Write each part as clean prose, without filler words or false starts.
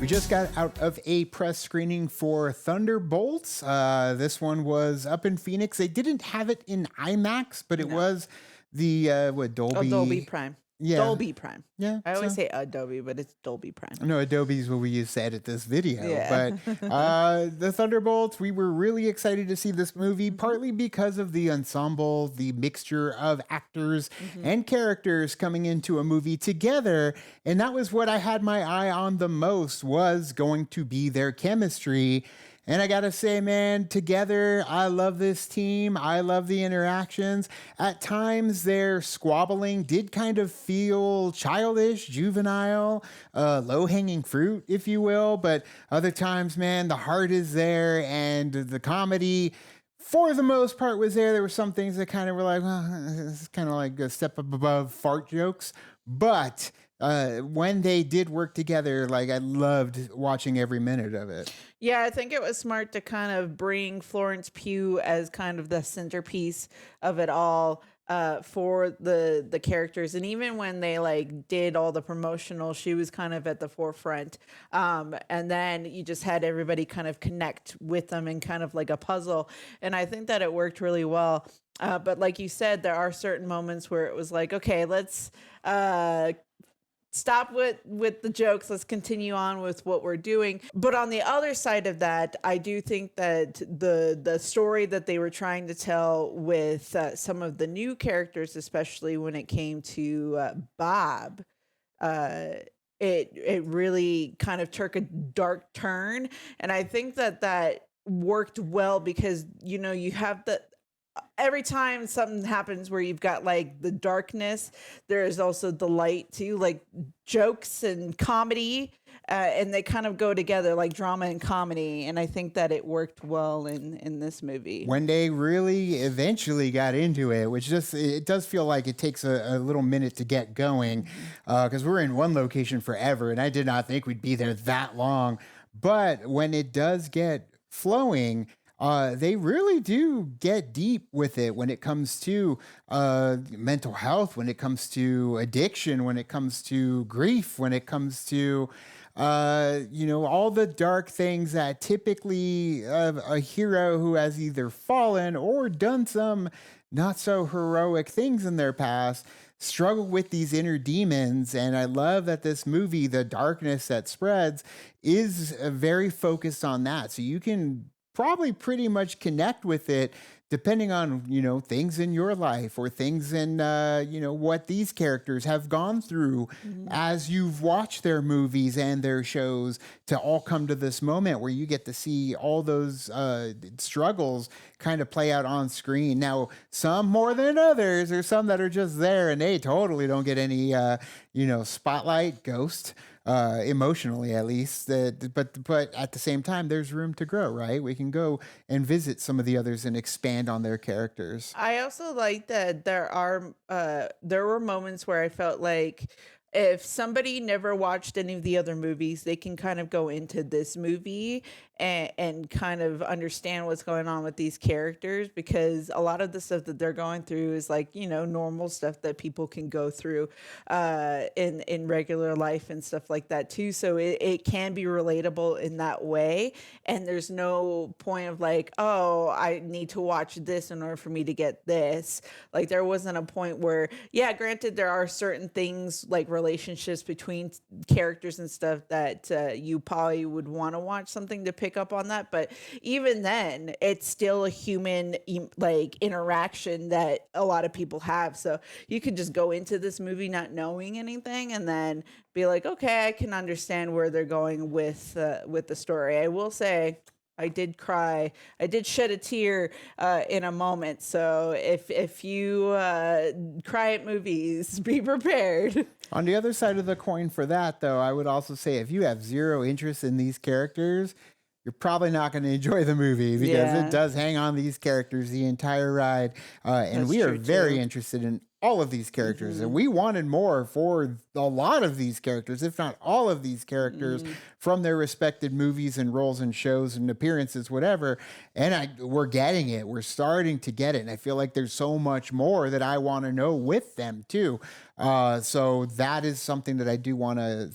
We just got out of a press screening for Thunderbolts. This one was up in Phoenix. They didn't have it in IMAX, but it No. was the Dolby. Dolby Prime. Yeah. Dolby Prime. Yeah. I always say Adobe, but it's Dolby Prime. No, Adobe's what we use to edit this video. Yeah. But the Thunderbolts, we were really excited to see this movie, partly because of the ensemble, the mixture of actors and characters coming into a movie together. And that was what I had my eye on the most, was going to be their chemistry. And I gotta say, man, together, I love this team. I love the interactions. At times, their squabbling did kind of feel childish, juvenile, low-hanging fruit, if you will. But other times, man, the heart is there, and the comedy, for the most part, was there. There were some things that kind of were like, well, this is kind of like a step up above fart jokes. But when they did work together, like, I loved watching every minute of it. Yeah, I think it was smart to kind of bring Florence Pugh as kind of the centerpiece of it all for the characters. And even when they like did all the promotional, she was kind of at the forefront. And then you just had everybody kind of connect with them in kind of like a puzzle. And I think that it worked really well. But like you said, there are certain moments where it was like, okay, let's stop with the jokes. Let's continue on with what we're doing. But on the other side of that, I do think that the story that they were trying to tell with some of the new characters, especially when it came to Bob, it really kind of took a dark turn. And I think that worked well because, you know, you have every time something happens where you've got like the darkness, there is also the light too, like jokes and comedy, and they kind of go together, like drama and comedy. And I think that it worked well in this movie. When they really eventually got into it, which it does feel like it takes a little minute to get going, because we're in one location forever, and I did not think we'd be there that long. But when it does get flowing, they really do get deep with it when it comes to mental health, when it comes to addiction, when it comes to grief, when it comes to, all the dark things that typically a hero who has either fallen or done some not so heroic things in their past struggle with these inner demons. And I love that this movie, the darkness that spreads, is very focused on that. So you can probably pretty much connect with it depending on, things in your life or things in, what these characters have gone through as you've watched their movies and their shows to all come to this moment where you get to see all those struggles kind of play out on screen. Now, some more than others, or some that are just there and they totally don't get any, spotlight, ghost. Emotionally, at least, but at the same time, there's room to grow, right? We can go and visit some of the others and expand on their characters. I also like that there were moments where I felt like if somebody never watched any of the other movies, they can kind of go into this movie and kind of understand what's going on with these characters, because a lot of the stuff that they're going through is like, normal stuff that people can go through in regular life and stuff like that too. So it can be relatable in that way. And there's no point of like, oh, I need to watch this in order for me to get this. Like there wasn't a point where, yeah, granted, there are certain things like relationships between characters and stuff that you probably would want to watch something to pick up on that, but even then it's still a human like interaction that a lot of people have. So you could just go into this movie not knowing anything and then be like, okay, I can understand where they're going with the story. I will say I did cry. I did shed a tear in a moment. So if you cry at movies, be prepared. On the other side of the coin for that, though, I would also say if you have zero interest in these characters, you're probably not going to enjoy the movie because it does hang on these characters the entire ride. And we are very interested in all of these characters, and Mhm. we wanted more for a lot of these characters, if not all of these characters, Mhm. from their respected movies and roles and shows and appearances, whatever. And we're getting it. We're starting to get it, and I feel like there's so much more that I want to know with them too. So that is something that I do want to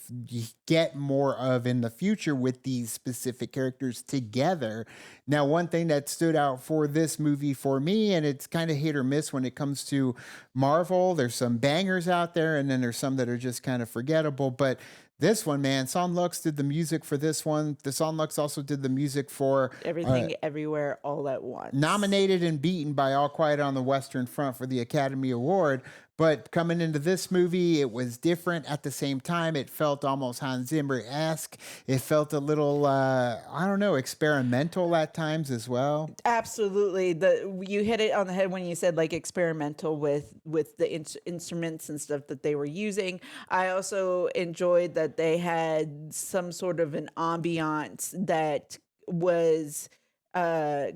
get more of in the future with these specific characters together. Now, one thing that stood out for this movie for me, and it's kind of hit or miss when it comes to Marvel, there's some bangers out there, and then there's some that are just kind of forgettable. But this one, man, Son Lux did the music for this one. The Son Lux also did the music for Everything everywhere all at once. nominated and beaten by All Quiet on the Western Front for the Academy Award. But coming into this movie, it was different at the same time. It felt almost Hans Zimmer esque. It felt a little, I don't know, experimental at times as well. Absolutely. The you hit it on the head when you said like experimental with the instruments and stuff that they were using. I also enjoyed that they had some sort of an ambiance that was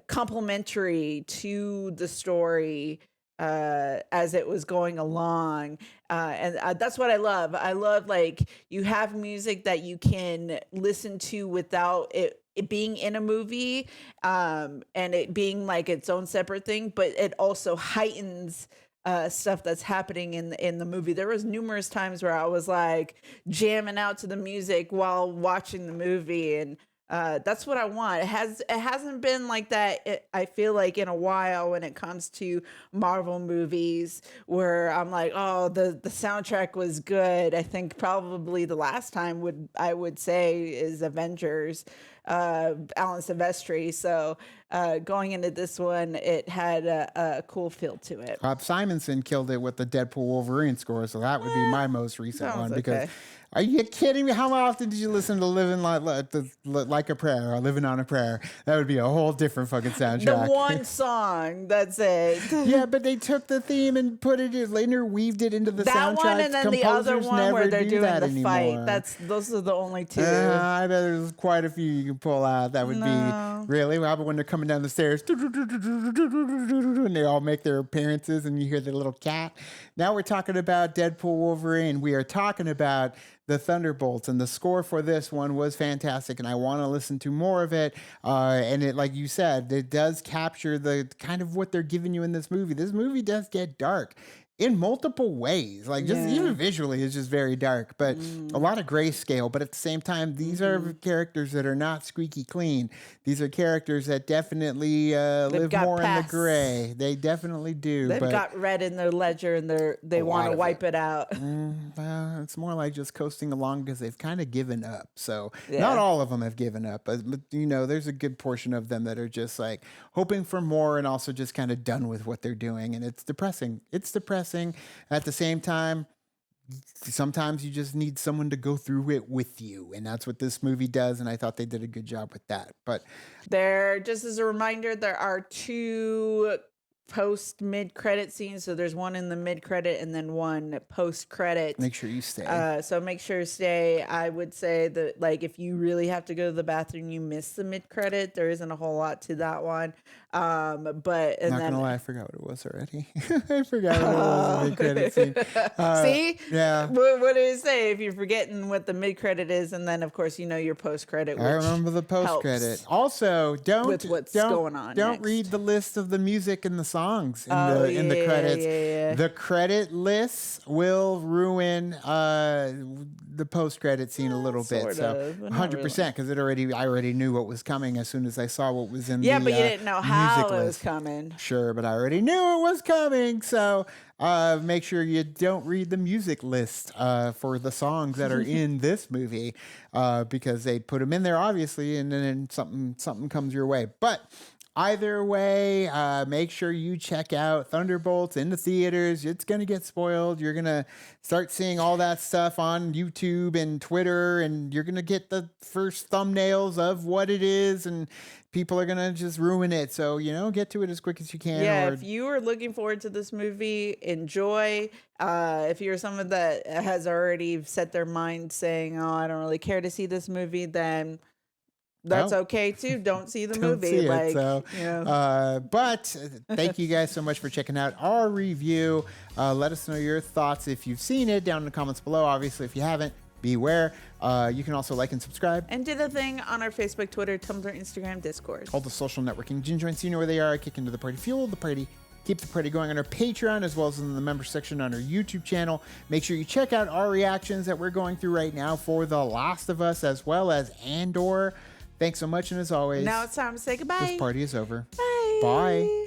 complementary to the story as it was going along. And that's what I love. I love like you have music that you can listen to without it being in a movie, and it being like its own separate thing, but it also heightens stuff that's happening in the movie. There was numerous times where I was like jamming out to the music while watching the movie, and that's what I want. It hasn't been like that. I feel like in a while when it comes to Marvel movies, where I'm like, oh, the soundtrack was good. I think probably the last time I would say is Avengers, Alan Silvestri. So going into this one, it had a cool feel to it. Rob Simonson killed it with the Deadpool Wolverine score, so that would be my most recent Sounds one. Because, okay. are you kidding me? How often did you listen to Like a Prayer or Living on a Prayer? That would be a whole different fucking The soundtrack. one song, that's it. Yeah, but they took the theme and put it interweaved it into the That one soundtrack. and then the other Composers one where never they're do doing that the fight. anymore. Those are the only two. I bet there's quite a few you can pull out. That would be No. really how about when they're coming down the stairs and they all make their appearances and you hear the little cat. Now we're talking about Deadpool Wolverine. We are talking about the Thunderbolts, and the score for this one was fantastic, and I want to listen to more of it. And it, like you said, it does capture the kind of what they're giving you in this movie. This movie does get dark in multiple ways. Like just Yeah. even visually, it's just very dark, but a lot of grayscale. But at the same time, these are characters that are not squeaky clean. These are characters that definitely live got more in the pasts. gray. They definitely do. They've but got red in their ledger and they a want lot to of wipe it out. well, it's more like just coasting along because they've kind of given up. So not Yeah. all of them have given up, but there's a good portion of them that are just like hoping for more and also just kind of done with what they're doing, and it's depressing. It's depressing. At the same time, sometimes you just need someone to go through it with you, and that's what this movie does. And I thought they did a good job with that. But There, just as a reminder, there are two post mid credit scenes. So there's one in the mid credit and then one post credit. make sure you stay. So make sure to stay. I would say that like if you really have to go to the bathroom, you miss the mid credit. There isn't a whole lot to that one. But and Not then gonna lie, I forgot what it was already. I forgot what it was. The mid-credit scene. see, Yeah. what did it say? If you're forgetting what the mid credit is, and then of course you know your post credit. I remember the post credit. helps Also, don't with what's don't, going on Don't next. read the list of the music and the songs in Oh, the yeah, credits. yeah. The credit lists will ruin the post credit scene a little bit. sort So of, but not 100% because I already knew what was coming as soon as I saw what was in Yeah, the but you didn't know how music it was list. coming. Sure, but I already knew it was coming. So make sure you don't read the music list for the songs that are in this movie because they put them in there, obviously, and then something comes your way. But either way, make sure you check out Thunderbolts in the theaters. It's going to get spoiled. You're going to start seeing all that stuff on YouTube and Twitter, and you're going to get the first thumbnails of what it is, and people are going to just ruin it. So, get to it as quick as you can. Yeah, or if you are looking forward to this movie, enjoy. If you're someone that has already set their mind saying, "Oh, I don't really care to see this movie," then That's Oh. okay too. Don't see the Don't movie. see it, Like, so, you know. but thank you guys so much for checking out our review. Let us know your thoughts if you've seen it down in the comments below. Obviously, if you haven't, beware. You can also like and subscribe. And do the thing on our Facebook, Twitter, Tumblr, Instagram, Discord. All the social networking gin joints, you know where they are. Kick into the party, fuel the party, keep the party going on our Patreon, as well as in the member section on our YouTube channel. Make sure you check out our reactions that we're going through right now for The Last of Us, as well as Andor. Thanks so much, and as always, Now it's time to say goodbye. this party is over. Bye. Bye.